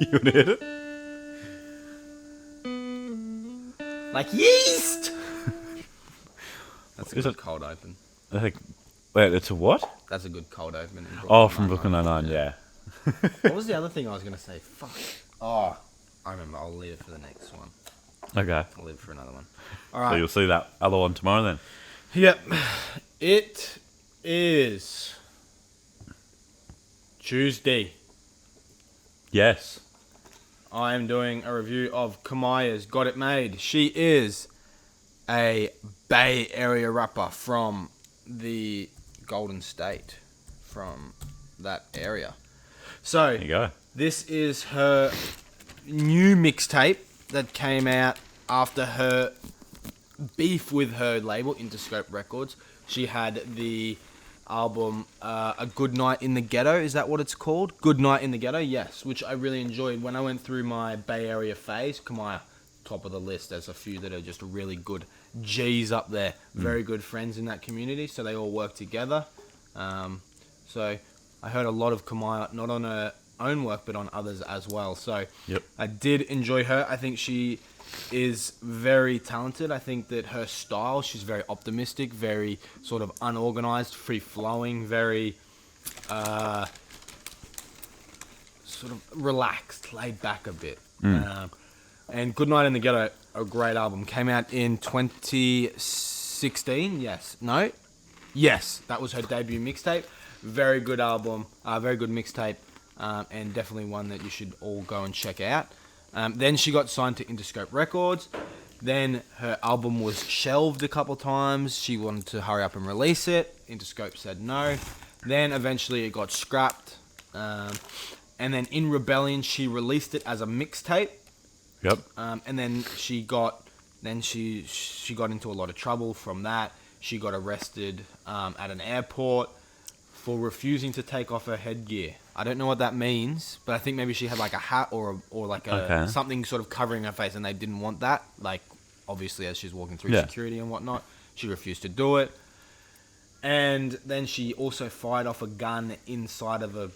You want to hit it? Like yeast! That's a Is good it- cold open. I think. Wait, it's a what? That's a good cold open. In Brooklyn Oh, from Nine-Nine. Brooklyn Nine-Nine, yeah. What was the other thing I was going to say? Fuck. Oh, I remember. I'll leave it for the next one. Okay. I'll leave it for another one. So Alright. you'll see that other one tomorrow then. Yep. It is Tuesday. Yes. I am doing a review of Kamaiyah's Got It Made. She is a Bay Area rapper from the Golden State, from that area. So, There you go. this is her new mixtape that came out after her beef with her label, Interscope Records. She had the album A Good Night in the Ghetto. Is that what it's called? Good Night in the Ghetto, yes, which I really enjoyed. When I went through my Bay Area phase, Kamaiyah, top of the list. There's a few that are just really good G's up there. Very good friends in that community, so they all work together. So I heard a lot of Kamaiyah, not on her own work, but on others as well. So Yep. I did enjoy her. I think she is very talented. I think that her style, she's very optimistic, very sort of unorganized, free-flowing, very sort of relaxed, laid back a bit. And Good Night in the Ghetto, a great album. Came out in 2016. Yes. No? Yes. That was her debut mixtape. Very good album. Very good mixtape. And definitely one that you should all go and check out. Then she got signed to Interscope Records. Then her album was shelved a couple times. She wanted to hurry up and release it. Interscope said no. Then eventually it got scrapped. And then in rebellion, she released it as a mixtape. Yep. And then she got into a lot of trouble from that. She got arrested at an airport for refusing to take off her headgear. I don't know what that means, but I think maybe she had like a hat or like Okay. something sort of covering her face, and they didn't want that. Like obviously, as she's walking through Yeah. security and whatnot, she refused to do it. And then she also fired off a gun inside of a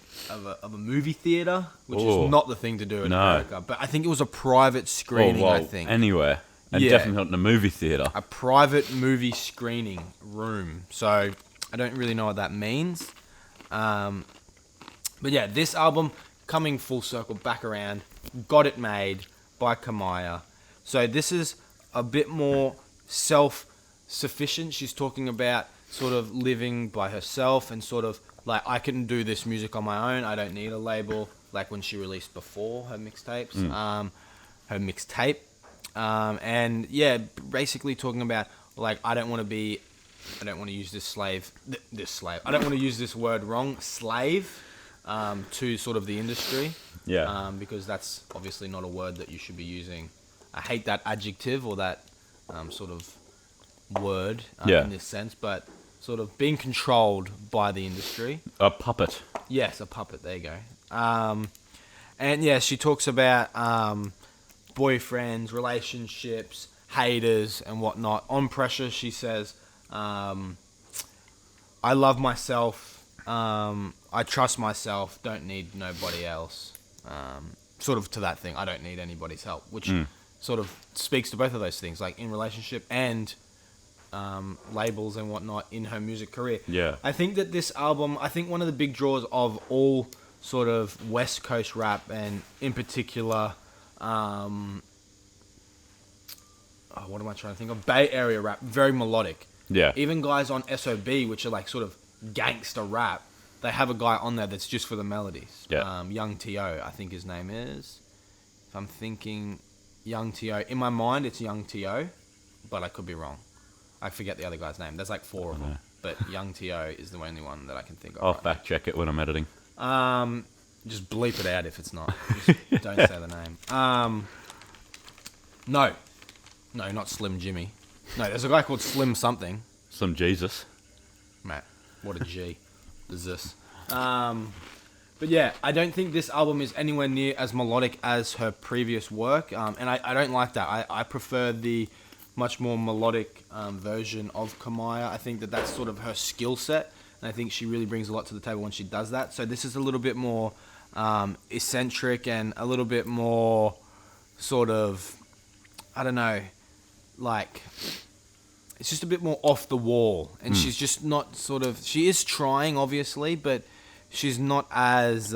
movie theater, which Ooh. is not the thing to do in No. America. But I think it was a private screening. well, I think anywhere. And Yeah. definitely not in a movie theatre. a private movie screening room. So I don't really know what that means. But yeah, this album coming full circle back around, Got It Made by Kamaiyah. So this is a bit more self-sufficient. She's talking about sort of living by herself and sort of like, I can do this music on my own. I don't need a label. Like when she released before her mixtapes, her mixtape. And yeah, basically talking about like, I don't want to use this I don't want to use this word wrong, slave, to sort of the industry. Yeah. Because that's obviously not a word that you should be using. I hate that adjective or that sort of word Yeah. in this sense, but sort of being controlled by the industry. A puppet. Yes, a puppet. There you go. And yeah, she talks about boyfriends, relationships, haters, and whatnot. On Pressure, she says, I love myself. I trust myself. Don't need nobody else. Sort of to that thing. I don't need anybody's help, which sort of speaks to both of those things, like in relationship and labels and whatnot in her music career. Yeah. I think that this album, I think one of the big draws of all sort of West Coast rap, and in particular, what am I trying to think of? Bay Area rap, very melodic. Yeah. Even guys on SOB, which are like sort of gangster rap, they have a guy on there that's just for the melodies. Yeah. Young T.O., I think his name is. If I'm thinking Young T.O., in my mind it's Young T.O., but I could be wrong. I forget the other guy's name. There's like four of them, but Young T.O. is the only one that I can think of. I'll right fact check it when I'm editing. now. Just bleep it out if it's not. Just don't say the name. No, not Slim Jimmy. No, there's a guy called Slim something. Some Jesus. Matt, what a G. Is this? But yeah, I don't think this album is anywhere near as melodic as her previous work, and I don't like that. I prefer the much more melodic version of Kamaiyah. I think that that's sort of her skill set, and I think she really brings a lot to the table when she does that. So this is a little bit more eccentric and a little bit more sort of, I don't know, like it's just a bit more off the wall, and she's just not sort of. She is trying, obviously, but she's not as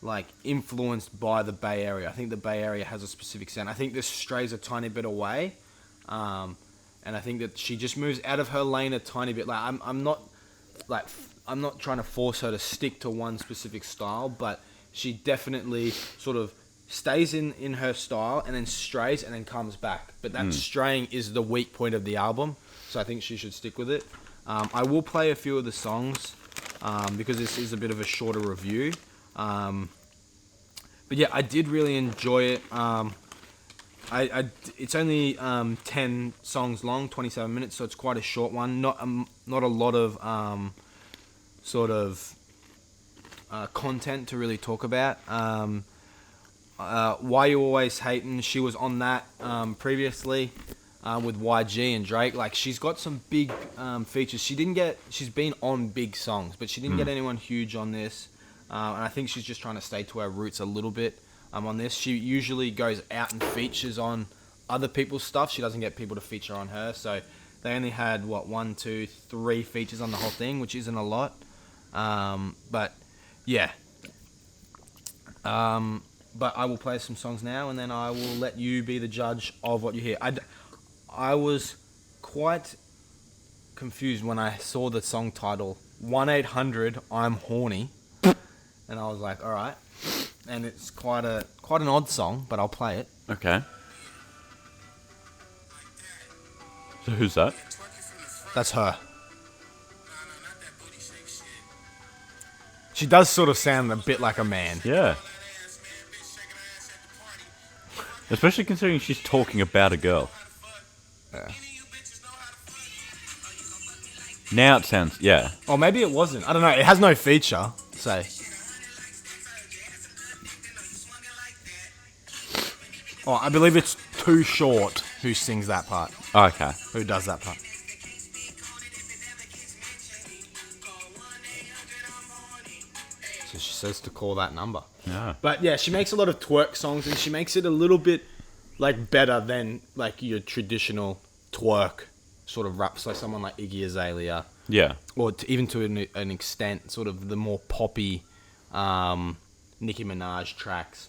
like influenced by the Bay Area. I think the Bay Area has a specific sound. I think this strays a tiny bit away, and I think that she just moves out of her lane a tiny bit. Like I'm not trying to force her to stick to one specific style, but she definitely sort of stays in her style and then strays and then comes back. But that straying is the weak point of the album, so I think she should stick with it. I will play a few of the songs because this is a bit of a shorter review. But yeah, I did really enjoy it. It's only 10 songs long, 27 minutes, so it's quite a short one. Not a lot of content to really talk about. Why You Always Hatin', she was on that previously with YG and Drake. Like, she's got some big features. She's been on big songs, but she didn't get anyone huge on this. And I think she's just trying to stay to her roots a little bit on this. She usually goes out and features on other people's stuff. She doesn't get people to feature on her. So they only had, 1, 2, 3 features on the whole thing, which isn't a lot. But yeah. But I will play some songs now, and then I will let you be the judge of what you hear. I was quite confused when I saw the song title, 1-800 I'm Horny. And I was like, all right. And it's quite an odd song, but I'll play it. Okay. So who's that? That's her. She does sort of sound a bit like a man. Yeah. Especially considering she's talking about a girl. Yeah. Now it sounds, yeah. Or maybe it wasn't. I don't know. It has no feature, so. Oh, I believe it's Too Short who sings that part. Okay. Who does that part. So she says to call that number. Yeah. But yeah, she makes a lot of twerk songs, and she makes it a little bit like better than like your traditional twerk sort of raps, like someone like Iggy Azalea. Yeah. Or even to an extent, sort of the more poppy Nicki Minaj tracks.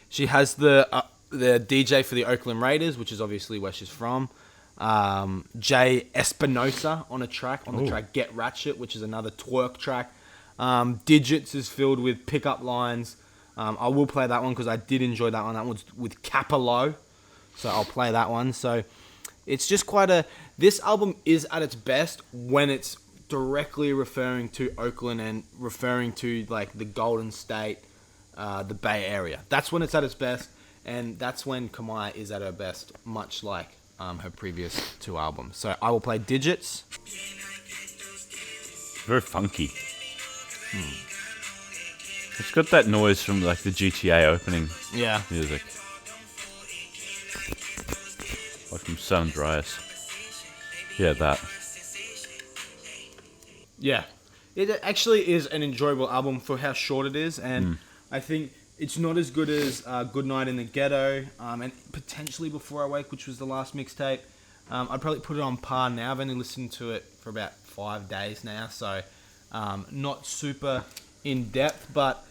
She has the DJ for the Oakland Raiders, which is obviously where she's from. Jay Espinosa on the track Get Ratchet, which is another twerk track. Digits is filled with pickup lines. I will play that one because I did enjoy that one. That one's with Capello, so I'll play that one. So it's just this album is at its best when it's directly referring to Oakland and referring to like the Golden State, the Bay Area. That's when it's at its best, and that's when Kamaiyah is at her best, much like her previous 2 albums. So I will play Digits. Very funky. It's got that noise from like the GTA opening music. Like from San Andreas. Yeah, that. Yeah. It actually is an enjoyable album for how short it is, and I think it's not as good as Good Night in the Ghetto, and potentially Before I Wake, which was the last mixtape. I'd probably put it on par now. I've only listened to it for about 5 days now, so not super in depth, but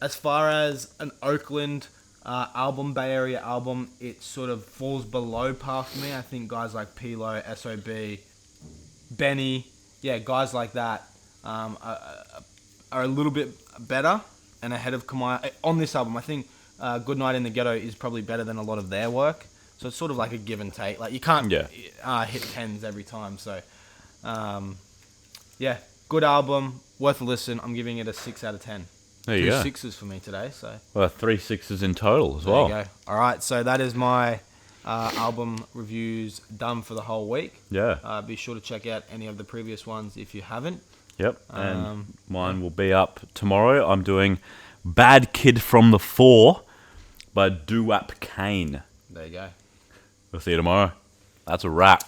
as far as an Oakland album, Bay Area album, it sort of falls below par for me. I think guys like P-Lo, S.O.B., Benny, guys like that are a little bit better and ahead of Kamaiyah on this album. I think Good Night in the Ghetto is probably better than a lot of their work, so it's sort of like a give and take. Like you can't hit 10s every time. So good album, worth a listen. I'm giving it a 6 out of 10. There you go. 2 6s for me today. So 3 6s in total as well. There you go. All right, so that is my album reviews done for the whole week. Yeah. Be sure to check out any of the previous ones if you haven't. Yep. And mine will be up tomorrow. I'm doing Bad Kid from the 4 by Doo-Wop Kane. There you go. We'll see you tomorrow. That's a wrap.